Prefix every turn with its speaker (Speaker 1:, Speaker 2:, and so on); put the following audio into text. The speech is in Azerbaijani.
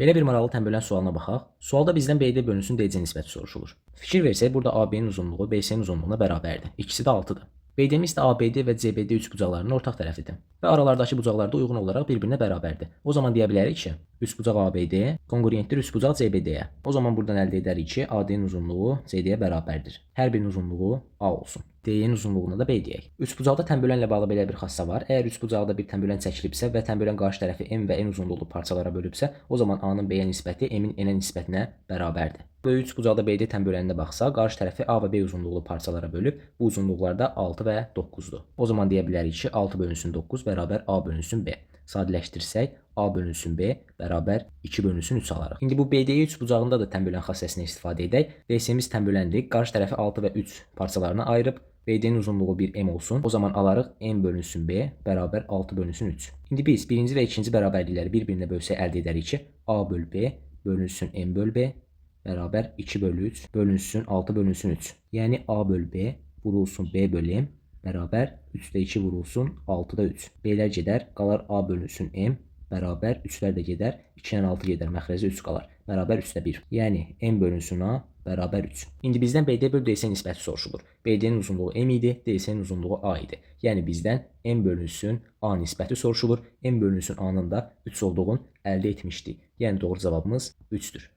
Speaker 1: Belə bir maraqlı tənbələn sualına baxaq. Sualda bizdən BD bölünsün DC nisbəti soruşulur. Fikir versək, burada AB-nin uzunluğu BC-nin uzunluğuna bərabərdir. İkisi də 6-dır. BD-miz də ABD və CBD üçbucaqlarının ortaq tərəfidir və aralardakı bucaqlar da uyğun olaraq bir-birinə bərabərdir. O zaman deyə bilərik ki, üçbucaq ABD konqruentdir üçbucaq CBD-yə. O zaman buradan əldə edərik ki, AD-nin uzunluğu CD-yə bərabərdir. Hər birinin uzunluğu A olsun. DY-nin uzunluğuna da B deyək. Üçbucaqda tənbölənlə bağlı belə bir xassə var. Əgər üçbucaqda bir tənbölən çəkilibsə və tənbölən qarşı tərəfi M və N uzunluqlu parçalara bölübsə, o zaman A-nın B-yə nisbəti M-in N-ə nisbətinə bərabərdir. Böyük üçbucaqda BD tənböləninə baxsaq, qarşı tərəfi A və B uzunluqlu parçalara bölüb, bu uzunluqlar da 6 və 9-dur. O zaman deyə bilərik ki, 6 bölünsün 9 bərabər A bölünsün B. Sadələşdirsək, A bölünsün B bərabər 2 bölünsün 3 alarıq. İndi bu BD üçbucağında da tənbölən xassəsindən istifadə edək. DC-miz tənböləndir. Qarşı tərəfi 6 və 3 parçalarına ayırıb, BD-nin uzunluğu bir M olsun. O zaman alarıq M bölünsün B bərabər 6 bölünsün 3. İndi biz birinci və ikinci bərabərlikləri bir-birinə bölsək əldə edərik ki, A böl B bölünsün M böl B bərabər 2 bölü 3 bölünsün 6 bölünsün 3. Yəni A böl B vurulsun B böl M bərabər 3-də 2 vurulsun 6-da 3. B-lər gedər, qalar A bölünsün M bərabər 3-lər də gedər, 2-dən 6 gedər, məxrəcə 3 qalar. Bərabər 3-də 1. Yəni M bölünsün A bərabər 3. İndi bizdən BD böl DC nisbəti soruşulur. BD-nin uzunluğu M idi, DC-nin uzunluğu A idi. Yəni bizdən M bölünsün A nisbəti soruşulur. M bölünsün A-nın da 3 olduğunu əldə etmişdik. Yəni doğru cavabımız 3-dür.